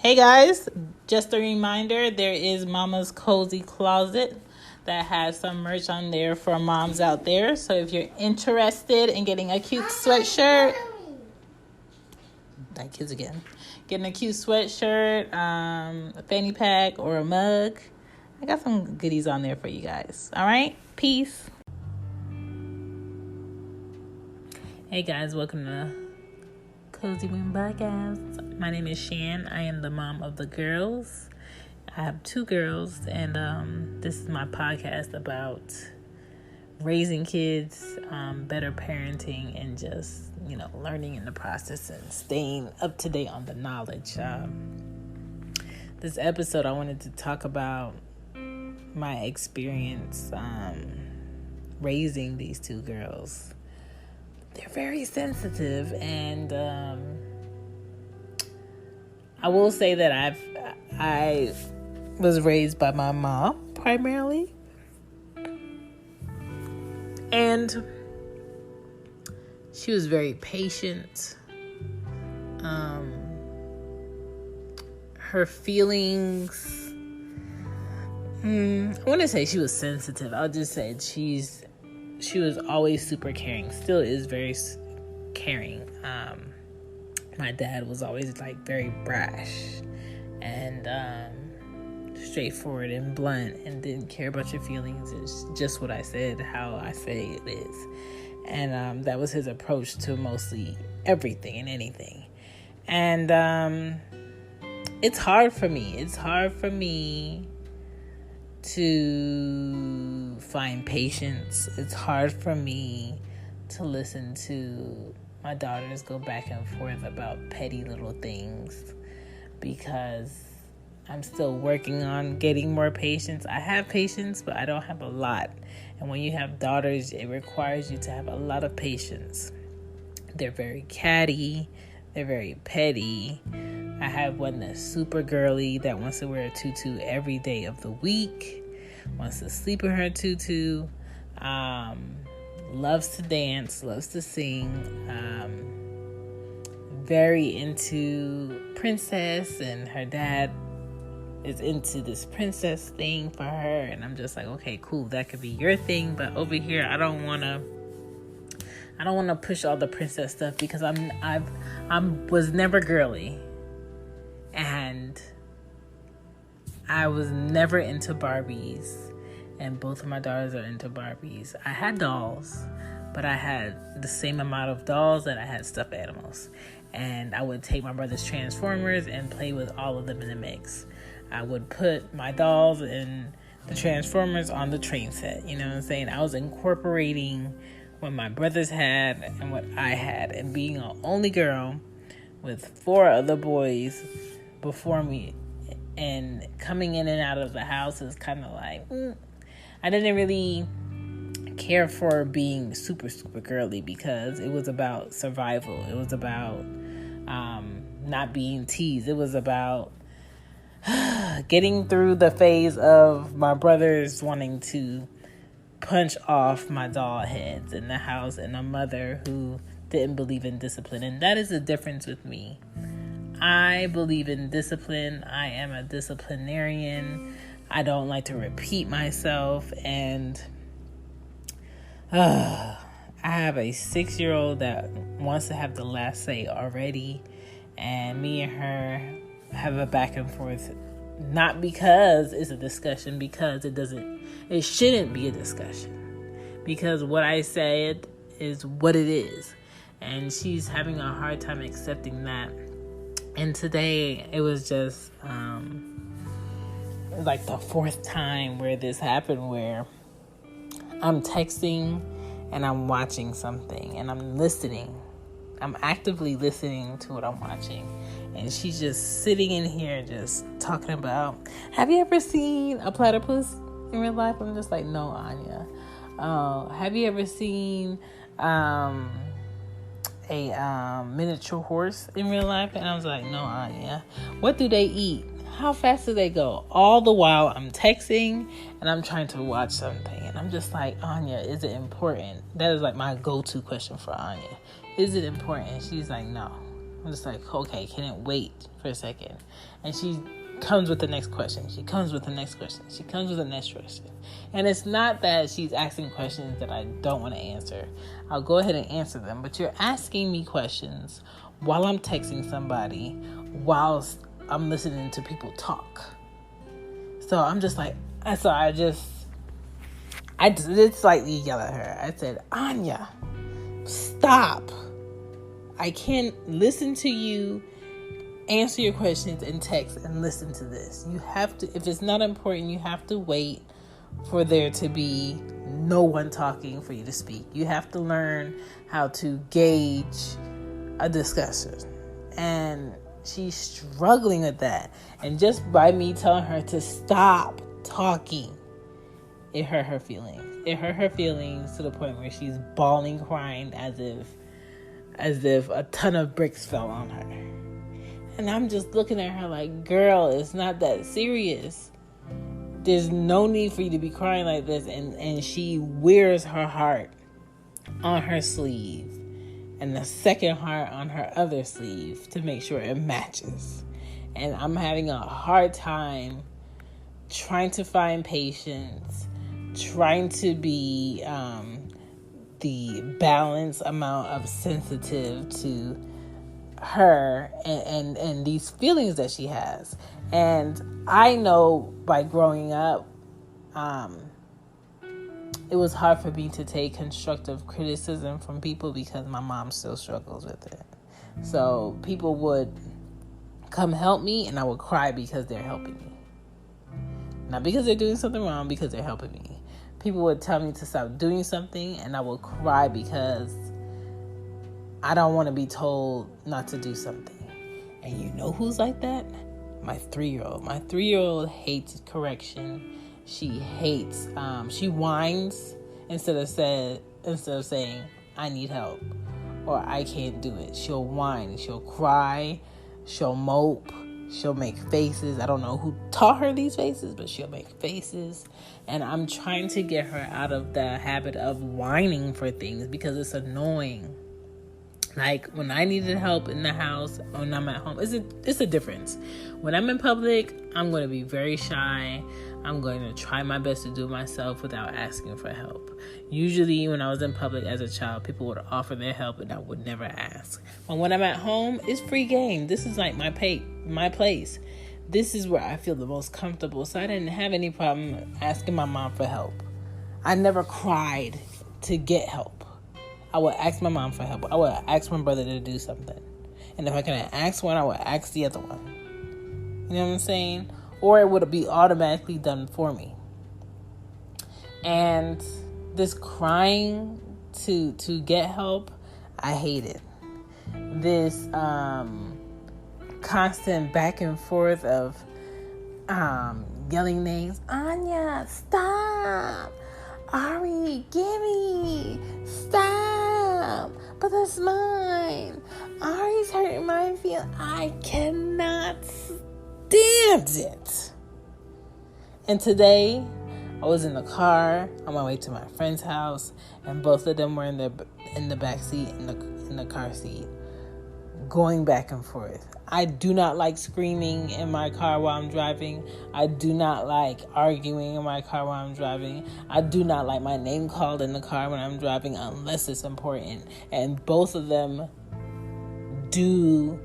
Hey guys, just a reminder, there is Mama's Cozy Closet that has some merch on there for moms out there. So if you're interested in getting a cute sweatshirt, getting a cute sweatshirt, a fanny pack, or a mug, I got some goodies on there for you guys. All right, peace. Hey guys, welcome to Cozy Womb Podcast. My name is Shan. I am the mom of the girls. I have 2 girls, and this is my podcast about raising kids, better parenting, and just, learning in the process and staying up to date on the knowledge. This episode, I wanted to talk about my experience raising these 2 girls. They're very sensitive, and I will say that I was raised by my mom primarily, and she was very patient. Her feelings, I want to say she was sensitive. I'll just say she was always super caring, still is very caring. My dad was always very brash and straightforward and blunt and didn't care about your feelings. It's just what I said, how I say it is. And that was his approach to mostly everything and anything. And it's hard for me. It's hard for me to find patience. It's hard for me to listen to my daughters go back and forth about petty little things, because I'm still working on getting more patience. I have patience, but I don't have a lot. And when you have daughters, it requires you to have a lot of patience. They're very catty. They're very petty. I have one that's super girly that wants to wear a tutu every day of the week, wants to sleep in her tutu, loves to dance, loves to sing, very into princess, and her dad is into this princess thing for her, and I'm just like, okay, cool, that could be your thing, but over here I don't want to push all the princess stuff, because I was never girly, and I was never into Barbies, and both of my daughters are into Barbies. I had dolls, but I had the same amount of dolls that I had stuffed animals. And I would take my brother's Transformers and play with all of them in the mix. I would put my dolls and the Transformers on the train set. You know what I'm saying? I was incorporating what my brothers had and what I had. And being an only girl with 4 other boys before me and coming in and out of the house is kind of like, I didn't really care for being super, super girly, because it was about survival. It was about not being teased. It was about getting through the phase of my brothers wanting to punch off my doll heads in the house, and a mother who didn't believe in discipline. And that is the difference with me. I believe in discipline. I am a disciplinarian. I don't like to repeat myself. And I have a 6-year-old that wants to have the last say already. And me and her have a back and forth. Not because it's a discussion, because it shouldn't be a discussion. Because what I said is what it is. And she's having a hard time accepting that. And today it was just like the 4th time where this happened, where I'm texting and I'm watching something and I'm listening. I'm actively listening to what I'm watching. And she's just sitting in here just talking about, have you ever seen a platypus in real life? I'm just like, no, Anya. Have you ever seen a miniature horse in real life? And I was like, no, Anya. What do they eat? How fast do they go? All the while I'm texting and I'm trying to watch something. And I'm just like, Anya, is it important? That is like my go-to question for Anya. Is it important? And she's like, no. I'm just like, okay, can it wait for a second? And she comes with the next question. She comes with the next question. She comes with the next question. And it's not that she's asking questions that I don't want to answer. I'll go ahead and answer them. But you're asking me questions while I'm texting somebody, whilst I'm listening to people talk. So I'm just like, I did slightly yell at her. I said, Anya, stop. I can't listen to you answer your questions and text and listen to this. You have to, if it's not important, you have to wait for there to be no one talking for you to speak. You have to learn how to gauge a discussion. And she's struggling with that. And just by me telling her to stop talking, it hurt her feelings. It hurt her feelings to the point where she's bawling, crying as if a ton of bricks fell on her. And I'm just looking at her like, girl, it's not that serious. There's no need for you to be crying like this. And she wears her heart on her sleeve and the second heart on her other sleeve to make sure it matches. And I'm having a hard time trying to find patience, trying to be the balanced amount of sensitive to her and these feelings that she has. And I know by growing up, it was hard for me to take constructive criticism from people because my mom still struggles with it. So people would come help me and I would cry because they're helping me. Not because they're doing something wrong, because they're helping me. People would tell me to stop doing something and I would cry because I don't want to be told not to do something. And you know who's like that? My 3-year-old. My 3-year-old hates correction. She hates, she whines instead of saying, I need help or I can't do it. She'll whine, she'll cry, she'll mope, she'll make faces. I don't know who taught her these faces, but she'll make faces. And I'm trying to get her out of the habit of whining for things because it's annoying. Like when I needed help in the house, when I'm at home, it's a difference. When I'm in public, I'm going to be very shy. I'm going to try my best to do it myself without asking for help. Usually when I was in public as a child, people would offer their help and I would never ask. But when I'm at home, it's free game. This is like my place. This is where I feel the most comfortable. So I didn't have any problem asking my mom for help. I never cried to get help. I would ask my mom for help. I would ask my brother to do something. And if I couldn't ask one, I would ask the other one. You know what I'm saying? Or it would be automatically done for me. And this crying to get help, I hate it. This constant back and forth of yelling names. Anya, stop. Ari, gimme, stop, but that's mine. Ari's hurting my feelings. I cannot stand it. And today, I was in the car on my way to my friend's house, and both of them were in the back seat, in the car seat, going back and forth. I do not like screaming in my car while I'm driving. I do not like arguing in my car while I'm driving. I do not like my name called in the car when I'm driving unless it's important. And both of them do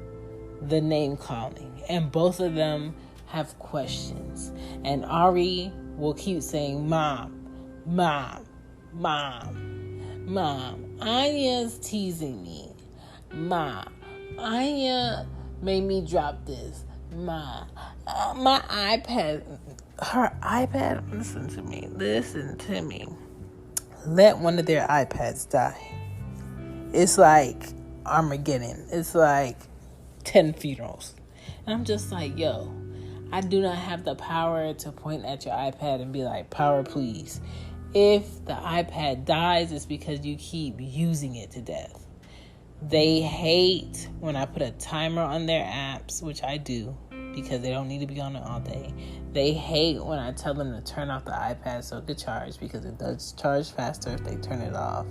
the name calling. And both of them have questions. And Ari will keep saying, Mom, Mom, Mom, Mom. Anya's teasing me. Mom, Anya made me drop this. My iPad, her iPad, listen to me. Let one of their iPads die. It's like Armageddon. It's like 10 funerals. And I'm just like, yo, I do not have the power to point at your iPad and be like, power please. If the iPad dies, it's because you keep using it to death. They hate when I put a timer on their apps, which I do. because they don't need to be on it all day. They hate when I tell them to turn off the iPad so it could charge, because it does charge faster if they turn it off.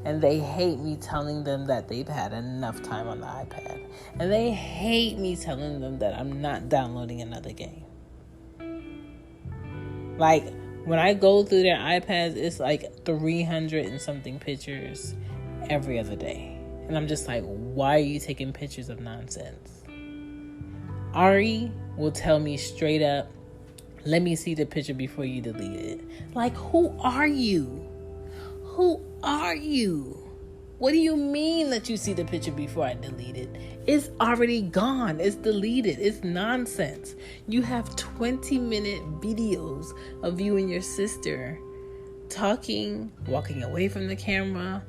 And they hate me telling them that they've had enough time on the iPad. And they hate me telling them that I'm not downloading another game. Like, when I go through their iPads, it's like 300 and something pictures every other day. And I'm just like, why are you taking pictures of nonsense? Ari will tell me straight up, let me see the picture before you delete it. Like, who are you? Who are you? What do you mean that you see the picture before I delete it? It's already gone. It's deleted. It's nonsense. You have 20-minute videos of you and your sister talking, walking away from the camera,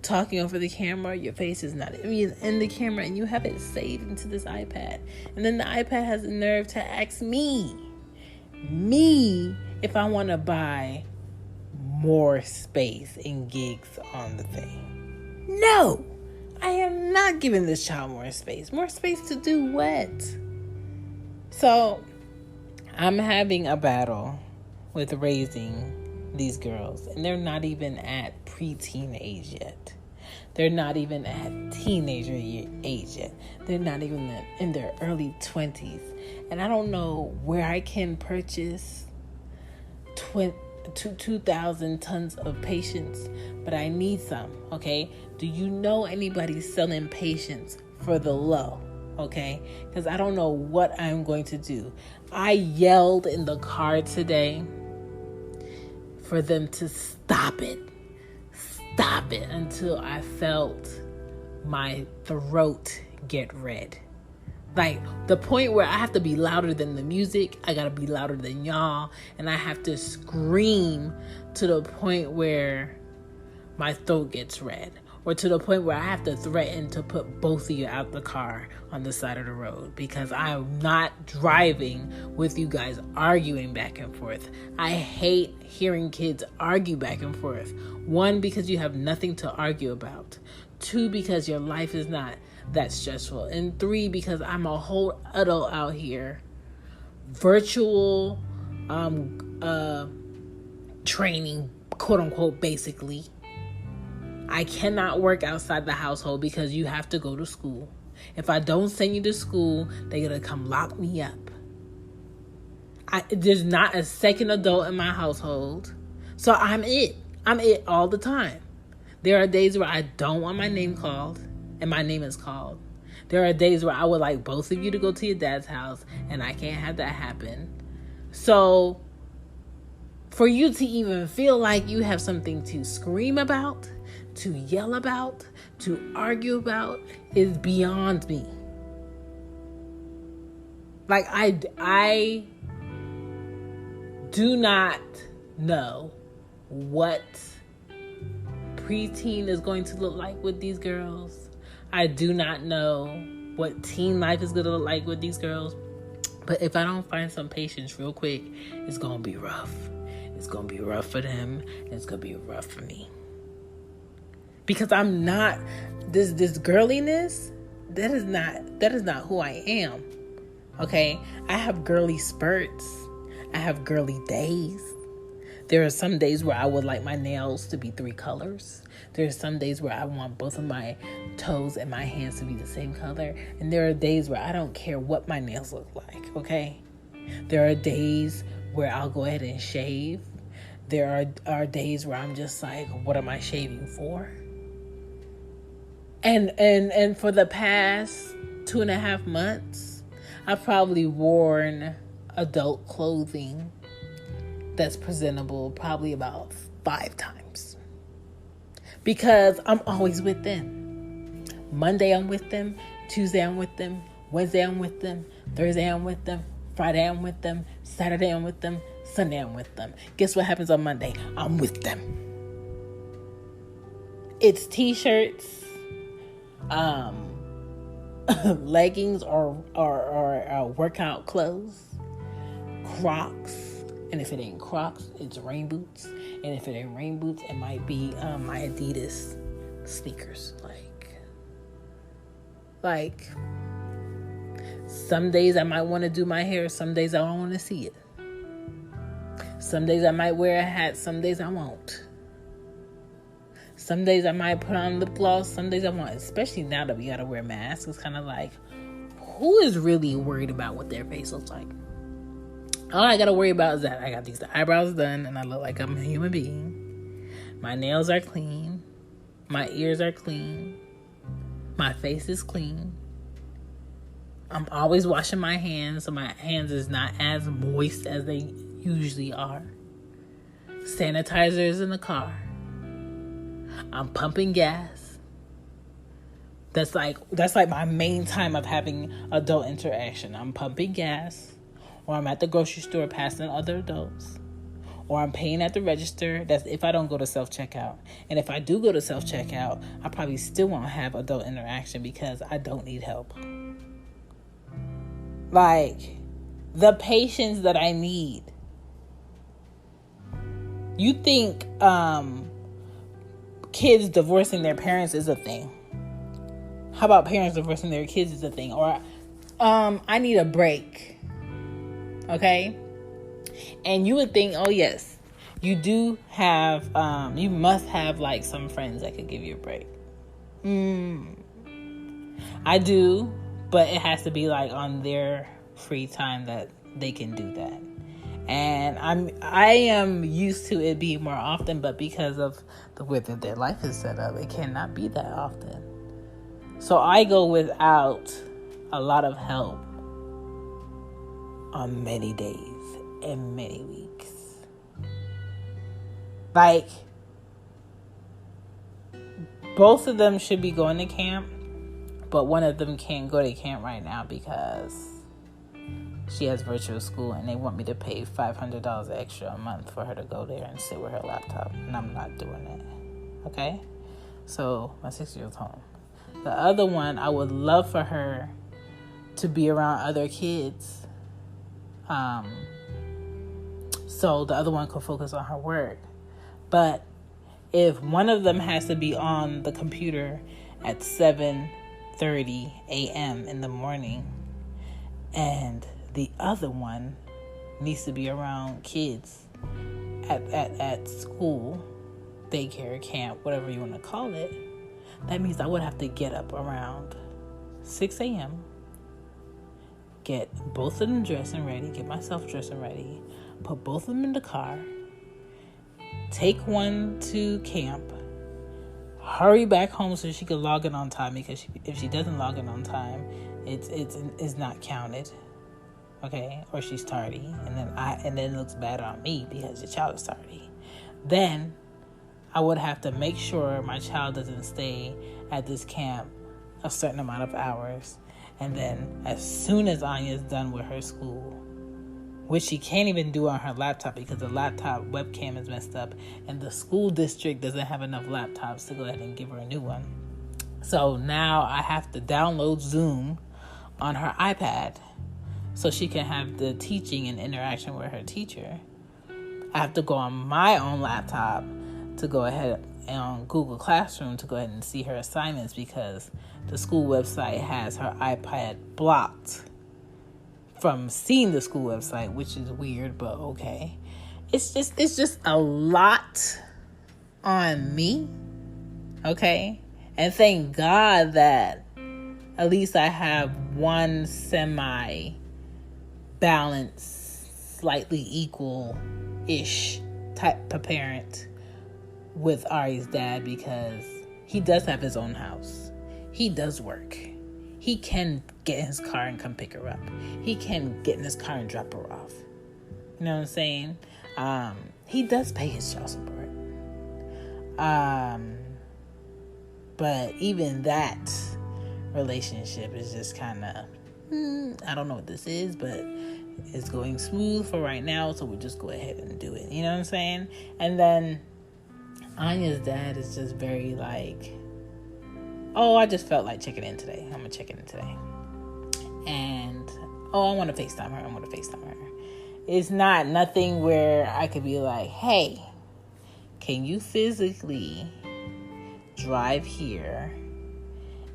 talking over the camera. Your face is not even in the camera, and you have it saved into this iPad. And then the iPad has the nerve to ask me if I want to buy more space and gigs on the thing. No, I am not giving this child more space. More space to do what? So I'm having a battle with raising these girls, and they're not even at preteen age yet. They're not even at teenager age yet. They're not even in their early 20s. And I don't know where I can purchase 2,000 tons of patience, but I need some, okay? Do you know anybody selling patience for the low, okay? Because I don't know what I'm going to do. I yelled in the car today for them to stop it until I felt my throat get red. Like, the point where I have to be louder than the music, I gotta be louder than y'all, and I have to scream to the point where my throat gets red, or to the point where I have to threaten to put both of you out the car on the side of the road, because I'm not driving with you guys arguing back and forth. I hate hearing kids argue back and forth. 1, because you have nothing to argue about. 2, because your life is not that stressful. And 3, because I'm a whole adult out here, virtual training, quote unquote, basically. I cannot work outside the household because you have to go to school. If I don't send you to school, they're going to come lock me up. There's not a second adult in my household. So I'm it all the time. There are days where I don't want my name called, and my name is called. There are days where I would like both of you to go to your dad's house, and I can't have that happen. So for you to even feel like you have something to scream about, to yell about, to argue about, is beyond me. Like, I do not know what preteen is going to look like with these girls. I do not know what teen life is going to look like with these girls. But if I don't find some patience real quick, it's going to be rough. It's going to be rough for them. And it's going to be rough for me. Because I'm not, this girliness, that is not who I am. Okay? I have girly spurts. I have girly days. There are some days where I would like my nails to be 3 colors. There are some days where I want both of my toes and my hands to be the same color. And there are days where I don't care what my nails look like, okay? There are days where I'll go ahead and shave. There are days where I'm just like, what am I shaving for? And for the past 2.5 months, I've probably worn adult clothing that's presentable probably about 5 times. Because I'm always with them. Monday I'm with them. Tuesday I'm with them. Wednesday I'm with them. Thursday I'm with them. Friday I'm with them. Saturday I'm with them. Sunday I'm with them. Guess what happens on Monday? I'm with them. It's t-shirts, leggings or workout clothes, Crocs. And if it ain't Crocs, it's rain boots. And if it ain't rain boots, it might be my Adidas sneakers. Like Some days I might want to do my hair. Some days I don't want to see it. Some days I might wear a hat. Some days I won't. Some days I might put on lip gloss. Some days I won't. Especially now that we got to wear masks. It's kind of like, who is really worried about what their face looks like? All I got to worry about is that I got these eyebrows done and I look like I'm a human being. My nails are clean. My ears are clean. My face is clean. I'm always washing my hands so my hands is not as moist as they usually are. Sanitizer is in the car. I'm pumping gas. That's like my main time of having adult interaction. I'm pumping gas, or I'm at the grocery store passing other adults, or I'm paying at the register. That's if I don't go to self-checkout. And if I do go to self-checkout, I probably still won't have adult interaction because I don't need help. Like, the patience that I need. You think kids divorcing their parents is a thing? How about parents divorcing their kids is a thing? Or I need a break. Okay? And you would think, oh yes, you do have, you must have like some friends that could give you a break. I do, but it has to be like on their free time that they can do that. And I am used to it being more often, but because of the way that their life is set up, it cannot be that often. So I go without a lot of help on many days and many weeks. Like, both of them should be going to camp, but one of them can't go to camp right now because she has virtual school and they want me to pay $500 extra a month for her to go there and sit with her laptop. And I'm not doing it. Okay? So my 6-year-old's home. The other one, I would love for her to be around other kids. So the other one could focus on her work. But if one of them has to be on the computer at 7:30 a.m. in the morning and the other one needs to be around kids at school, daycare, camp, whatever you want to call it, that means I would have to get up around 6 a.m., get both of them dressed and ready, get myself dressed and ready, put both of them in the car, take one to camp, hurry back home so she could log in on time, because if she doesn't log in on time, it's not counted. Okay, or she's tardy, and then it looks bad on me because the child is tardy. Then I would have to make sure my child doesn't stay at this camp a certain amount of hours. And then as soon as Anya's done with her school, which she can't even do on her laptop because the laptop webcam is messed up and the school district doesn't have enough laptops to go ahead and give her a new one. So now I have to download Zoom on her iPad so she can have the teaching and interaction with her teacher. I have to go on my own laptop to go ahead on Google Classroom to go ahead and see her assignments because the school website has her iPad blocked from seeing the school website, which is weird, but okay. It's just a lot on me, okay? And thank God that at least I have one semi-balanced, slightly equal-ish type of parent with Ari's dad, because he does have his own house. He does work. He can get in his car and come pick her up. He can get in his car and drop her off. You know what I'm saying? He does pay his child support. But even that relationship is just kind of, I don't know what this is, but it's going smooth for right now, so we'll just go ahead and do it. You know what I'm saying? And then Anya's dad is just very like, oh, I just felt like checking in today. I'm going to check in today. And, oh, I want to FaceTime her. It's not nothing where I could be like, hey, can you physically drive here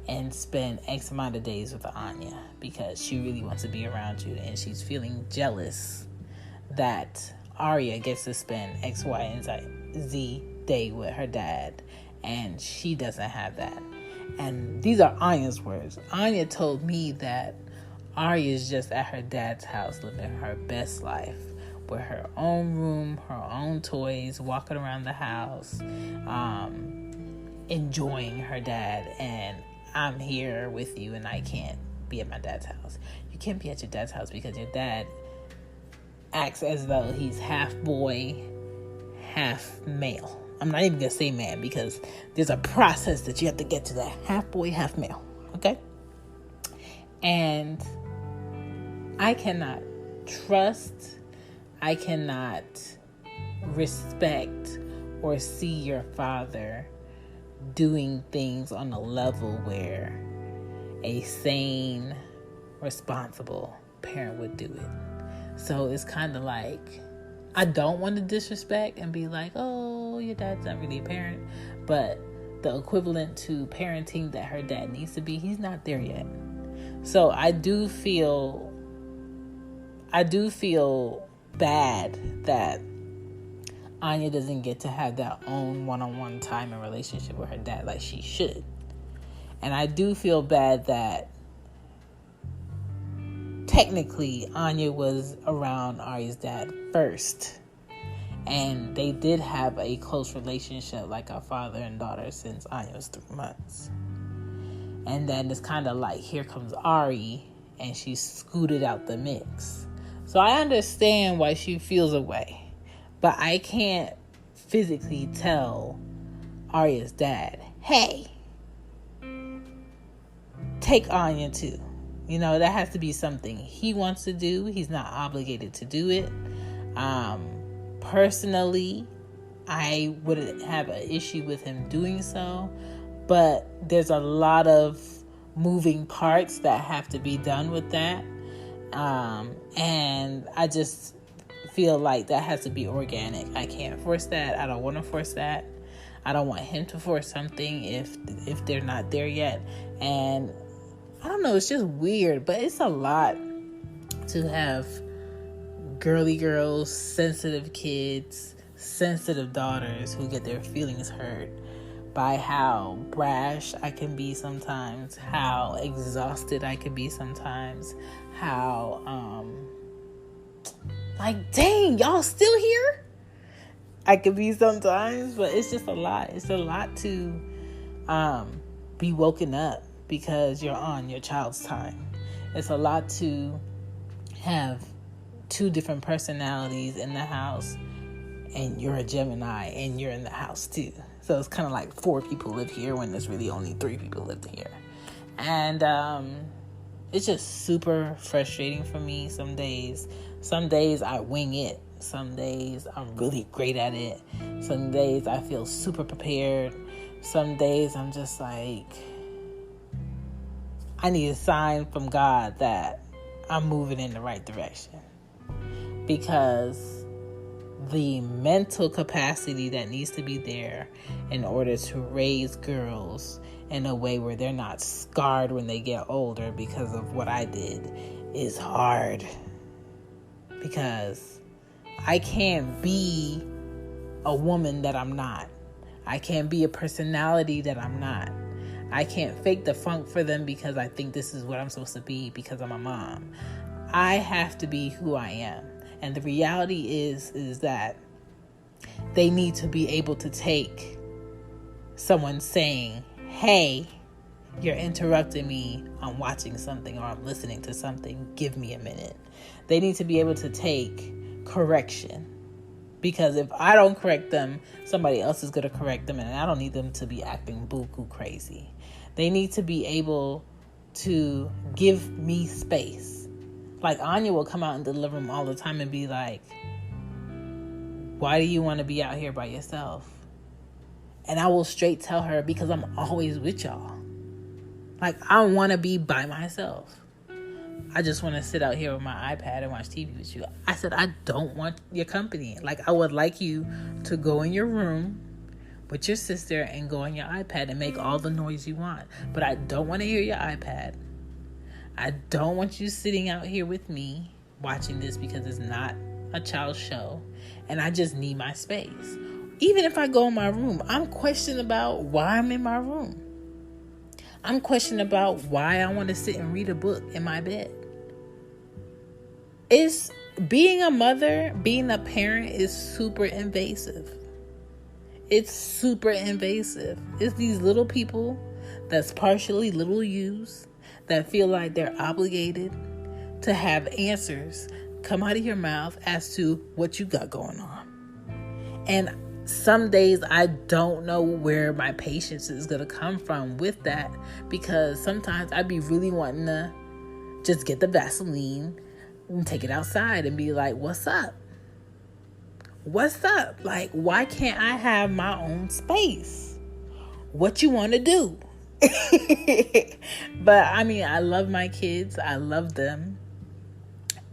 and spend X amount of days with Anya because she really wants to be around you, and she's feeling jealous that Arya gets to spend X, Y, and Z day with her dad, and she doesn't have that. And these are Anya's words. Anya told me that Arya is just at her dad's house living her best life with her own room, her own toys, walking around the house, enjoying her dad, and I'm here with you and I can't be at my dad's house. You can't be at your dad's house because your dad acts as though he's half boy, half male. I'm not even going to say man because there's a process that you have to get to that half boy, half male. Okay? And I cannot trust, I cannot respect or see your father doing things on a level where a sane, responsible parent would do it. So it's kind of like, I don't want to disrespect and be like, oh, your dad's not really a parent, but the equivalent to parenting that her dad needs to be, he's not there yet. So I do feel bad that Anya doesn't get to have that own one-on-one time and relationship with her dad like she should. And I do feel bad that technically Anya was around Arya's dad first. And they did have a close relationship like a father and daughter since Anya was 3 months. And then it's kind of like, here comes Ari, and she scooted out the mix. So I understand why she feels away. But I can't physically tell Arya's dad, hey, take Anya too. You know, that has to be something he wants to do. He's not obligated to do it. Personally, I wouldn't have an issue with him doing so. But there's a lot of moving parts that have to be done with that. And I just feel like that has to be organic. I can't force that. I don't want to force that. I don't want him to force something if they're not there yet. And I don't know, it's just weird, but it's a lot to have girly girls, sensitive kids, sensitive daughters who get their feelings hurt by how brash I can be sometimes, how exhausted I can be sometimes, how like, dang, y'all still here? I could be sometimes, but it's just a lot. It's a lot to be woken up because you're on your child's time. It's a lot to have 2 different personalities in the house, and you're a Gemini, and you're in the house too. So it's kind of like 4 people live here when there's really only 3 people live here. And it's just super frustrating for me some days. Some days I wing it. Some days I'm really great at it. Some days I feel super prepared. Some days I'm just like, I need a sign from God that I'm moving in the right direction. Because the mental capacity that needs to be there in order to raise girls in a way where they're not scarred when they get older because of what I did is hard. Because I can't be a woman that I'm not. I can't be a personality that I'm not. I can't fake the funk for them because I think this is what I'm supposed to be because I'm a mom. I have to be who I am. And the reality is that they need to be able to take someone saying, hey, you're interrupting me. I'm watching something or I'm listening to something. Give me a minute. They need to be able to take correction. Because if I don't correct them, somebody else is going to correct them. And I don't need them to be acting buku crazy. They need to be able to give me space. Like Anya will come out in the living room all the time and be like, why do you want to be out here by yourself? And I will straight tell her, because I'm always with y'all. Like, I want to be by myself. I just want to sit out here with my iPad and watch TV with you. I said, I don't want your company. Like, I would like you to go in your room with your sister and go on your iPad and make all the noise you want. But I don't want to hear your iPad. I don't want you sitting out here with me watching this because it's not a child's show. And I just need my space. Even if I go in my room, I'm questioning about why I'm in my room. I'm questioning about why I want to sit and read a book in my bed. It's being a mother, being a parent is super invasive. It's super invasive. It's these little people that's partially little yous that feel like they're obligated to have answers come out of your mouth as to what you got going on. And some days I don't know where my patience is going to come from with that, because sometimes I'd be really wanting to just get the Vaseline and take it outside and be like, what's up? What's up? Like, why can't I have my own space? What you want to do? But I mean, I love my kids. I love them.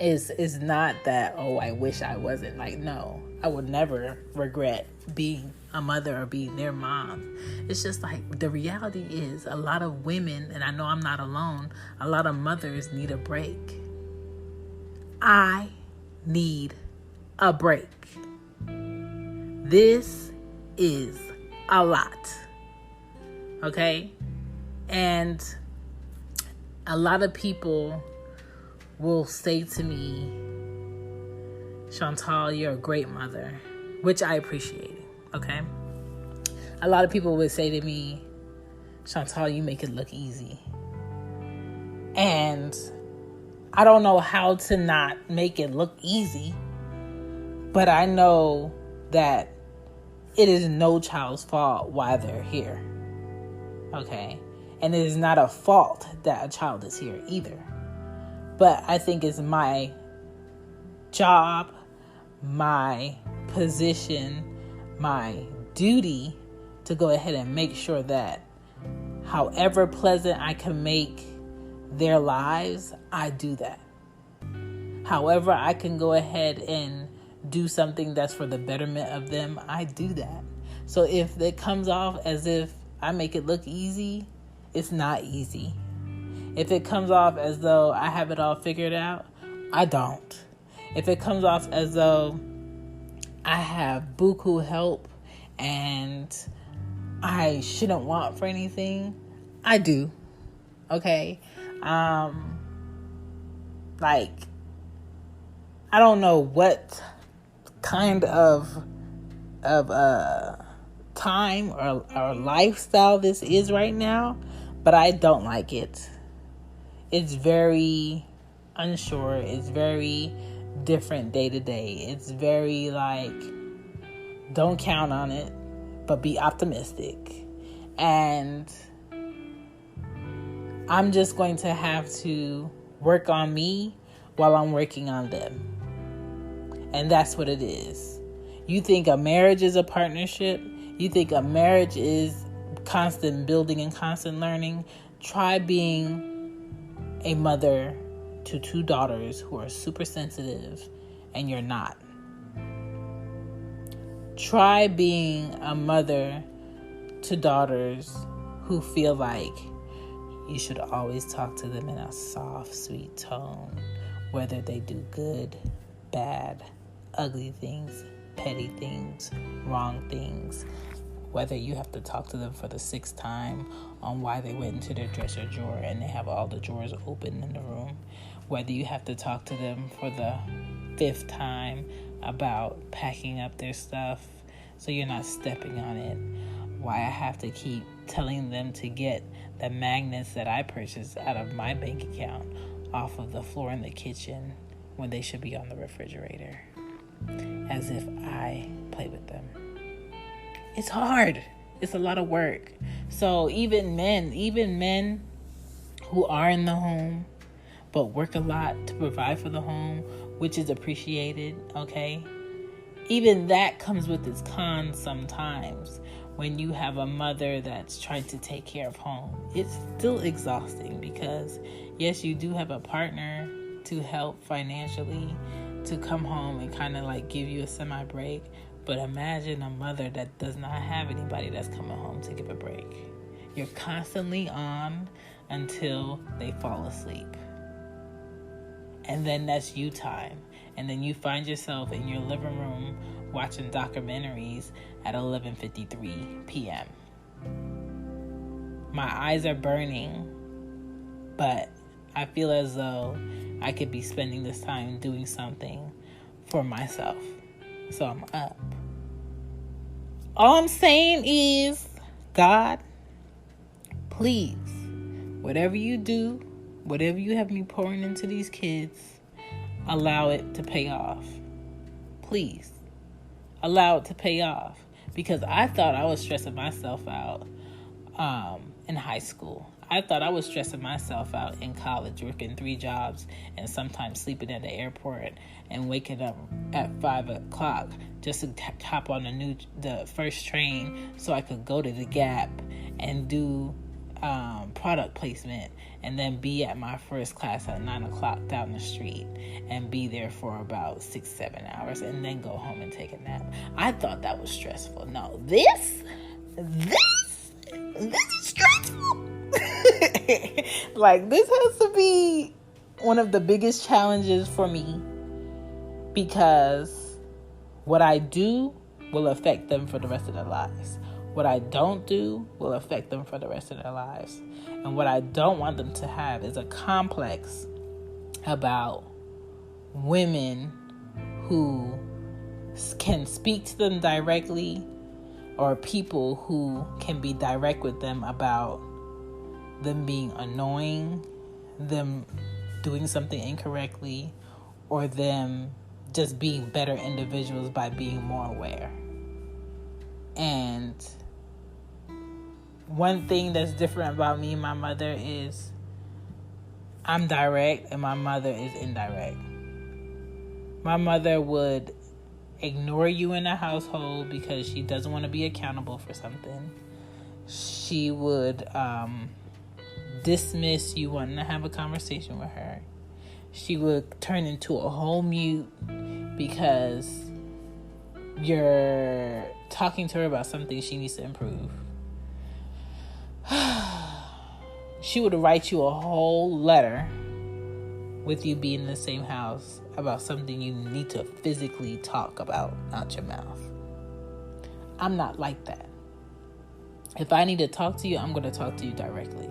It's not that, oh, I wish I wasn't. Like, no, I would never regret being a mother or being their mom. It's just like, the reality is a lot of women, and I know I'm not alone, a lot of mothers need a break. I need a break. This is a lot. Okay? And a lot of people will say to me, Chantal, you're a great mother, which I appreciate. Okay? A lot of people would say to me, Chantal, you make it look easy. And I don't know how to not make it look easy, but I know that it is no child's fault why they're here. Okay? And it is not a fault that a child is here either. But I think it's my job, my position, my duty to go ahead and make sure that however pleasant I can make their lives, I do that. However I can go ahead and do something that's for the betterment of them, I do that. So if it comes off as if I make it look easy, it's not easy. If it comes off as though I have it all figured out, I don't. If it comes off as though I have buku help and I shouldn't want for anything, I do. Okay? Like, I don't know what kind of time or lifestyle this is right now, but I don't like it. It's very unsure. It's very different day to day. It's very like, don't count on it, but be optimistic. And I'm just going to have to work on me while I'm working on them. And that's what it is. You think a marriage is a partnership? You think a marriage is constant building and constant learning? Try being a mother to 2 daughters who are super sensitive and you're not. Try being a mother to daughters who feel like you should always talk to them in a soft, sweet tone, whether they do good, bad, ugly things, petty things, wrong things, whether you have to talk to them for the 6th time on why they went into their dresser drawer and they have all the drawers open in the room, whether you have to talk to them for the 5th time about packing up their stuff so you're not stepping on it, why I have to keep telling them to get the magnets that I purchased out of my bank account off of the floor in the kitchen when they should be on the refrigerator, as if I play with them. It's hard. It's a lot of work. So even men who are in the home but work a lot to provide for the home, which is appreciated, okay? Even that comes with its cons sometimes. When you have a mother that's trying to take care of home, it's still exhausting because, yes, you do have a partner to help financially to come home and kind of like give you a semi-break, But imagine a mother that does not have anybody that's coming home to give a break. You're constantly on until they fall asleep. And then that's you time. And then you find yourself in your living room watching documentaries at 11:53 p.m. My eyes are burning, but I feel as though I could be spending this time doing something for myself. So I'm up. All I'm saying is, God, please, whatever you do, whatever you have me pouring into these kids, allow it to pay off. Please, allow it to pay off. Because I thought I was stressing myself out in high school. I thought I was stressing myself out in college, working 3 jobs and sometimes sleeping at the airport and waking up at 5 o'clock just to hop on the first train so I could go to the Gap and do product placement and then be at my first class at 9 o'clock down the street and be there for about 6-7 hours and then go home and take a nap. I thought that was stressful. No, this is stressful. Like, this has to be one of the biggest challenges for me, because what I do will affect them for the rest of their lives. What I don't do will affect them for the rest of their lives. And what I don't want them to have is a complex about women who can speak to them directly, or people who can be direct with them about them being annoying, them doing something incorrectly, or them just being better individuals by being more aware. And one thing that's different about me and my mother is I'm direct and my mother is indirect. My mother would ignore you in the household because she doesn't want to be accountable for something. She would dismiss you wanting to have a conversation with her. She would turn into a whole mute because you're talking to her about something she needs to improve. She would write you a whole letter with you being in the same house about something you need to physically talk about out your mouth. I'm not like that. If I need to talk to you, I'm going to talk to you directly.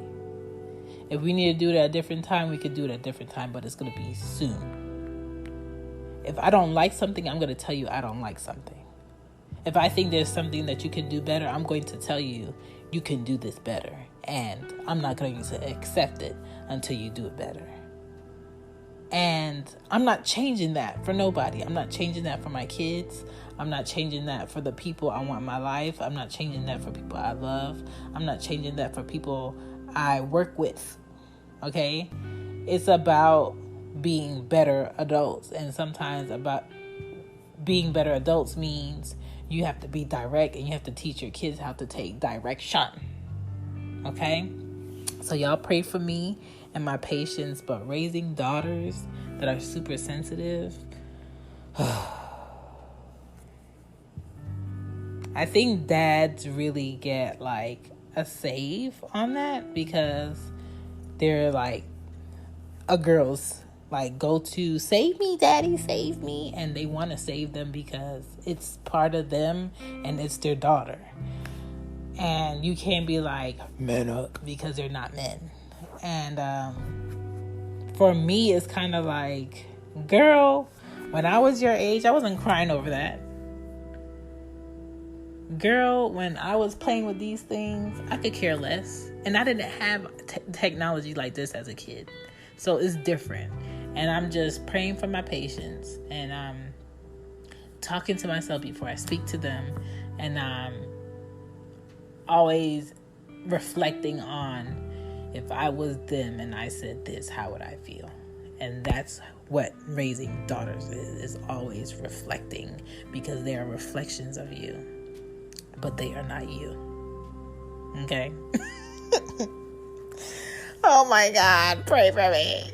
If we need to do it at a different time, we could do it at a different time, but it's going to be soon. If I don't like something, I'm going to tell you I don't like something. If I think there's something that you can do better, I'm going to tell you you can do this better. And I'm not going to accept it until you do it better. And I'm not changing that for nobody. I'm not changing that for my kids. I'm not changing that for the people I want in my life. I'm not changing that for people I love. I'm not changing that for people I work with. Okay? It's about being better adults. And sometimes about being better adults means you have to be direct and you have to teach your kids how to take direction. Okay? So y'all pray for me and my patience, but raising daughters that are super sensitive, I think dads really get like a save on that because they're like a girl's like go to save me, daddy, save me, and they want to save them because it's part of them and it's their daughter. And you can't be like, men up, because they're not men. And for me, it's kind of like, girl, when I was your age, I wasn't crying over that. Girl, when I was playing with these things, I could care less. And I didn't have technology like this as a kid. So it's different. And I'm just praying for my patience. And I'm talking to myself before I speak to them. And I'm always reflecting on, if I was them and I said this, how would I feel? And that's what raising daughters is always reflecting, because they are reflections of you, but they are not you. Okay? Oh my God, pray for me.